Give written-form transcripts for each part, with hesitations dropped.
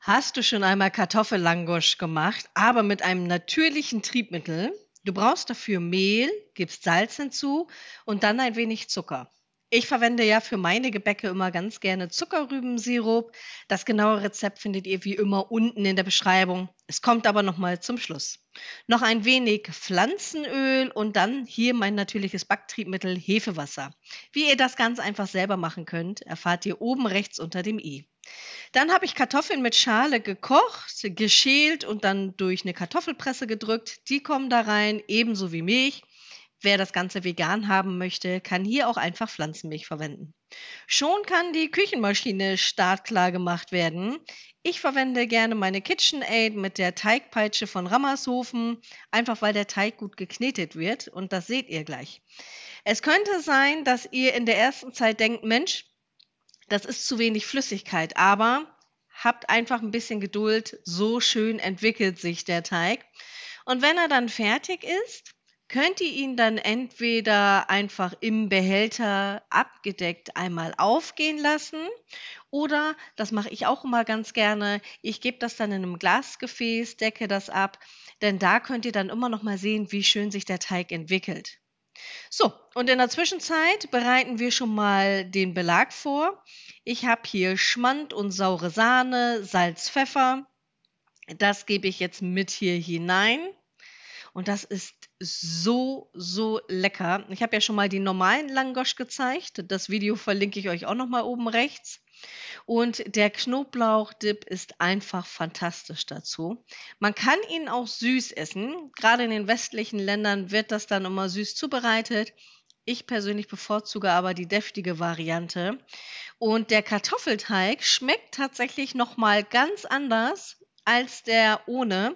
Hast du schon einmal Kartoffellangosch gemacht, aber mit einem natürlichen Triebmittel? Du brauchst dafür Mehl, gibst Salz hinzu und dann ein wenig Zucker. Ich verwende ja für meine Gebäcke immer ganz gerne Zuckerrübensirup. Das genaue Rezept findet ihr wie immer unten in der Beschreibung. Es kommt aber noch mal zum Schluss. Noch ein wenig Pflanzenöl und dann hier mein natürliches Backtriebmittel Hefewasser. Wie ihr das ganz einfach selber machen könnt, erfahrt ihr oben rechts unter dem i. Dann habe ich Kartoffeln mit Schale gekocht, geschält und dann durch eine Kartoffelpresse gedrückt. Die kommen da rein, ebenso wie Milch. Wer das Ganze vegan haben möchte, kann hier auch einfach Pflanzenmilch verwenden. Schon kann die Küchenmaschine startklar gemacht werden. Ich verwende gerne meine KitchenAid mit der Teigpeitsche von Rammershofen, einfach weil der Teig gut geknetet wird und das seht ihr gleich. Es könnte sein, dass ihr in der ersten Zeit denkt, Mensch, das ist zu wenig Flüssigkeit, aber habt einfach ein bisschen Geduld, so schön entwickelt sich der Teig. Und wenn er dann fertig ist, könnt ihr ihn dann entweder einfach im Behälter abgedeckt einmal aufgehen lassen oder, das mache ich auch immer ganz gerne, ich gebe das dann in einem Glasgefäß, decke das ab, denn da könnt ihr dann immer noch mal sehen, wie schön sich der Teig entwickelt. So, und in der Zwischenzeit bereiten wir schon mal den Belag vor. Ich habe hier Schmand und saure Sahne, Salz, Pfeffer. Das gebe ich jetzt mit hier hinein. Und das ist so, so lecker. Ich habe ja schon mal die normalen Langosch gezeigt. Das Video verlinke ich euch auch noch mal oben rechts. Und der Knoblauchdip ist einfach fantastisch dazu. Man kann ihn auch süß essen. Gerade in den westlichen Ländern wird das dann immer süß zubereitet. Ich persönlich bevorzuge aber die deftige Variante. Und der Kartoffelteig schmeckt tatsächlich noch mal ganz anders als der ohne.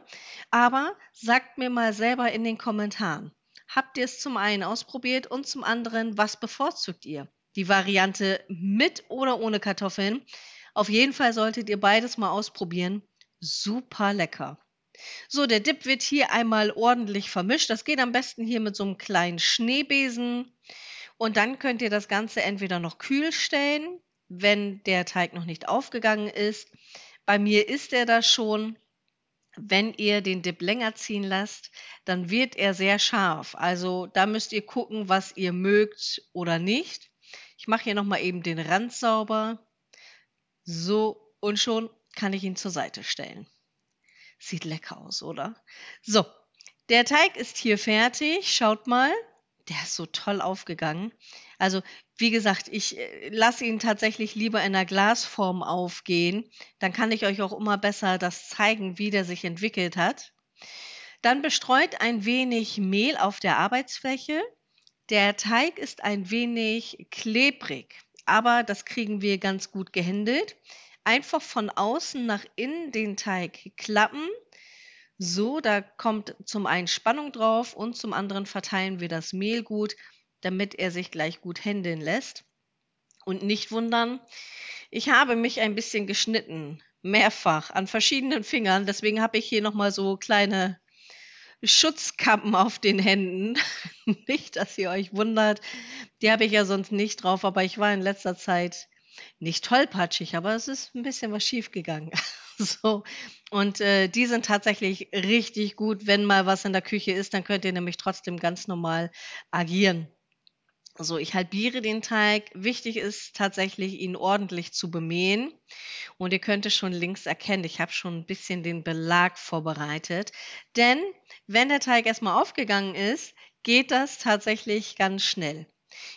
Aber sagt mir mal selber in den Kommentaren. Habt ihr es zum einen ausprobiert und zum anderen, was bevorzugt ihr? Die Variante mit oder ohne Kartoffeln. Auf jeden Fall solltet ihr beides mal ausprobieren. Super lecker. So, der Dip wird hier einmal ordentlich vermischt. Das geht am besten hier mit so einem kleinen Schneebesen. Und dann könnt ihr das Ganze entweder noch kühl stellen, wenn der Teig noch nicht aufgegangen ist. Bei mir ist er das schon. Wenn ihr den Dip länger ziehen lasst, dann wird er sehr scharf. Also da müsst ihr gucken, was ihr mögt oder nicht. Ich mache hier nochmal eben den Rand sauber. So, und schon kann ich ihn zur Seite stellen. Sieht lecker aus, oder? So, der Teig ist hier fertig. Schaut mal, der ist so toll aufgegangen. Also, wie gesagt, ich lasse ihn tatsächlich lieber in der Glasform aufgehen. Dann kann ich euch auch immer besser das zeigen, wie der sich entwickelt hat. Dann bestreut ein wenig Mehl auf der Arbeitsfläche. Der Teig ist ein wenig klebrig, aber das kriegen wir ganz gut gehändelt. Einfach von außen nach innen den Teig klappen. So, da kommt zum einen Spannung drauf und zum anderen verteilen wir das Mehl gut, damit er sich gleich gut händeln lässt. Und nicht wundern, ich habe mich ein bisschen geschnitten, mehrfach an verschiedenen Fingern. Deswegen habe ich hier nochmal so kleine Schutzkappen auf den Händen. Nicht, dass ihr euch wundert. Die habe ich ja sonst nicht drauf, aber ich war in letzter Zeit nicht tollpatschig, aber es ist ein bisschen was schiefgegangen. So, und die sind tatsächlich richtig gut. Wenn mal was in der Küche ist, dann könnt ihr nämlich trotzdem ganz normal agieren. So, ich halbiere den Teig. Wichtig ist tatsächlich, ihn ordentlich zu bemähen. Und ihr könnt es schon links erkennen, ich habe schon ein bisschen den Belag vorbereitet. Denn wenn der Teig erstmal aufgegangen ist, geht das tatsächlich ganz schnell.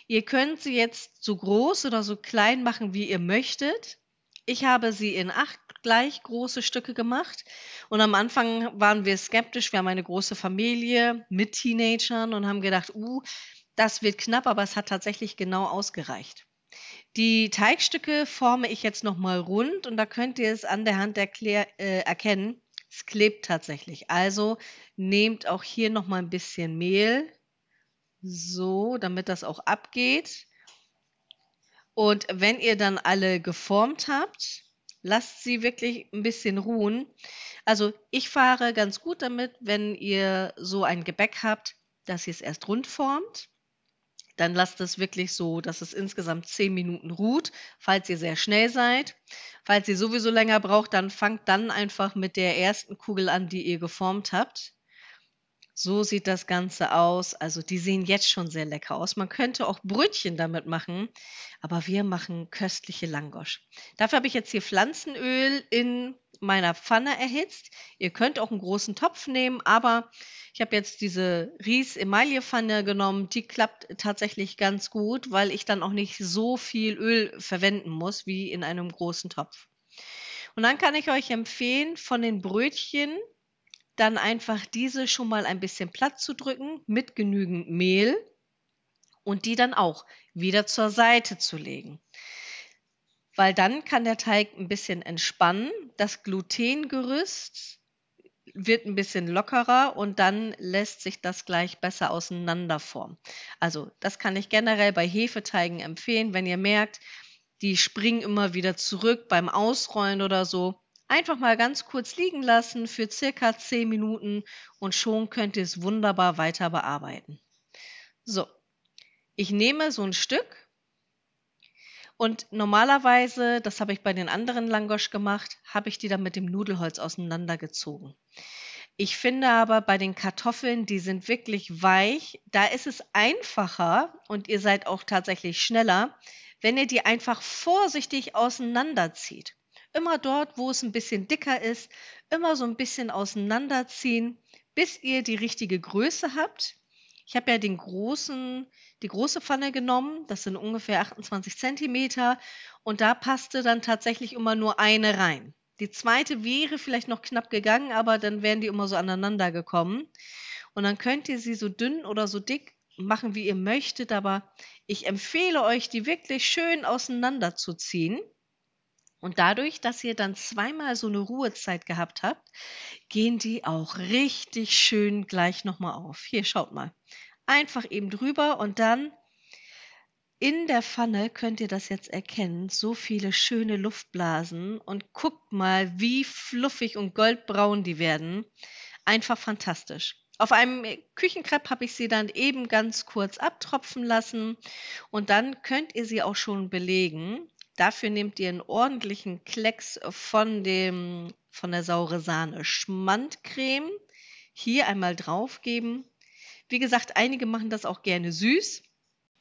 Ihr könnt sie jetzt so groß oder so klein machen, wie ihr möchtet. Ich habe sie in 8 gleich große Stücke gemacht und am Anfang waren wir skeptisch. Wir haben eine große Familie mit Teenagern und haben gedacht, das wird knapp, aber es hat tatsächlich genau ausgereicht. Die Teigstücke forme ich jetzt noch mal rund und da könnt ihr es an der Hand erkennen, es klebt tatsächlich. Also nehmt auch hier noch mal ein bisschen Mehl, so, damit das auch abgeht. Und wenn ihr dann alle geformt habt, lasst sie wirklich ein bisschen ruhen. Also, ich fahre ganz gut damit, wenn ihr so ein Gebäck habt, dass ihr es erst rund formt. Dann lasst es wirklich so, dass es insgesamt 10 Minuten ruht, falls ihr sehr schnell seid. Falls ihr sowieso länger braucht, dann fangt dann einfach mit der ersten Kugel an, die ihr geformt habt. So sieht das Ganze aus. Also die sehen jetzt schon sehr lecker aus. Man könnte auch Brötchen damit machen, aber wir machen köstliche Langosch. Dafür habe ich jetzt hier Pflanzenöl in meiner Pfanne erhitzt. Ihr könnt auch einen großen Topf nehmen, aber ich habe jetzt diese Ries-Emaille-Pfanne genommen. Die klappt tatsächlich ganz gut, weil ich dann auch nicht so viel Öl verwenden muss wie in einem großen Topf. Und dann kann ich euch empfehlen, von den Brötchen dann einfach diese schon mal ein bisschen platt zu drücken mit genügend Mehl und die dann auch wieder zur Seite zu legen. Weil dann kann der Teig ein bisschen entspannen, das Glutengerüst wird ein bisschen lockerer und dann lässt sich das gleich besser auseinanderformen. Also das kann ich generell bei Hefeteigen empfehlen, wenn ihr merkt, die springen immer wieder zurück beim Ausrollen oder so. Einfach mal ganz kurz liegen lassen für circa 10 Minuten und schon könnt ihr es wunderbar weiter bearbeiten. So, ich nehme so ein Stück und normalerweise, das habe ich bei den anderen Langosch gemacht, habe ich die dann mit dem Nudelholz auseinandergezogen. Ich finde aber bei den Kartoffeln, die sind wirklich weich, da ist es einfacher und ihr seid auch tatsächlich schneller, wenn ihr die einfach vorsichtig auseinanderzieht. Immer dort, wo es ein bisschen dicker ist, immer so ein bisschen auseinanderziehen, bis ihr die richtige Größe habt. Ich habe ja die große Pfanne genommen, das sind ungefähr 28 Zentimeter und da passte dann tatsächlich immer nur eine rein. Die zweite wäre vielleicht noch knapp gegangen, aber dann wären die immer so aneinander gekommen. Und dann könnt ihr sie so dünn oder so dick machen, wie ihr möchtet, aber ich empfehle euch, die wirklich schön auseinanderzuziehen. Und dadurch, dass ihr dann zweimal so eine Ruhezeit gehabt habt, gehen die auch richtig schön gleich nochmal auf. Hier, schaut mal. Einfach eben drüber und dann in der Pfanne könnt ihr das jetzt erkennen, so viele schöne Luftblasen und guckt mal, wie fluffig und goldbraun die werden. Einfach fantastisch. Auf einem Küchenkrepp habe ich sie dann eben ganz kurz abtropfen lassen und dann könnt ihr sie auch schon belegen. Dafür nehmt ihr einen ordentlichen Klecks von der saure Sahne Schmandcreme. Hier einmal drauf geben. Wie gesagt, einige machen das auch gerne süß.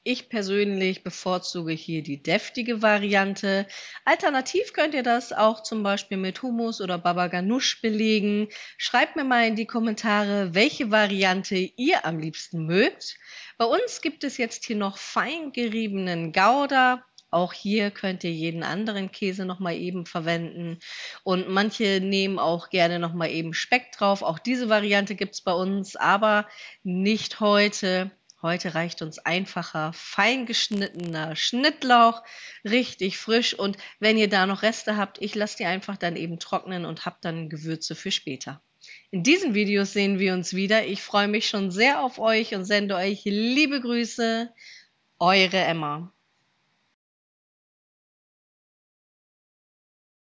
Ich persönlich bevorzuge hier die deftige Variante. Alternativ könnt ihr das auch zum Beispiel mit Hummus oder Baba Ganoush belegen. Schreibt mir mal in die Kommentare, welche Variante ihr am liebsten mögt. Bei uns gibt es jetzt hier noch fein geriebenen Gouda. Auch hier könnt ihr jeden anderen Käse nochmal eben verwenden. Und manche nehmen auch gerne nochmal eben Speck drauf. Auch diese Variante gibt es bei uns, aber nicht heute. Heute reicht uns einfacher, fein geschnittener Schnittlauch, richtig frisch. Und wenn ihr da noch Reste habt, ich lasse die einfach dann eben trocknen und habe dann Gewürze für später. In diesen Videos sehen wir uns wieder. Ich freue mich schon sehr auf euch und sende euch liebe Grüße. Eure Emma.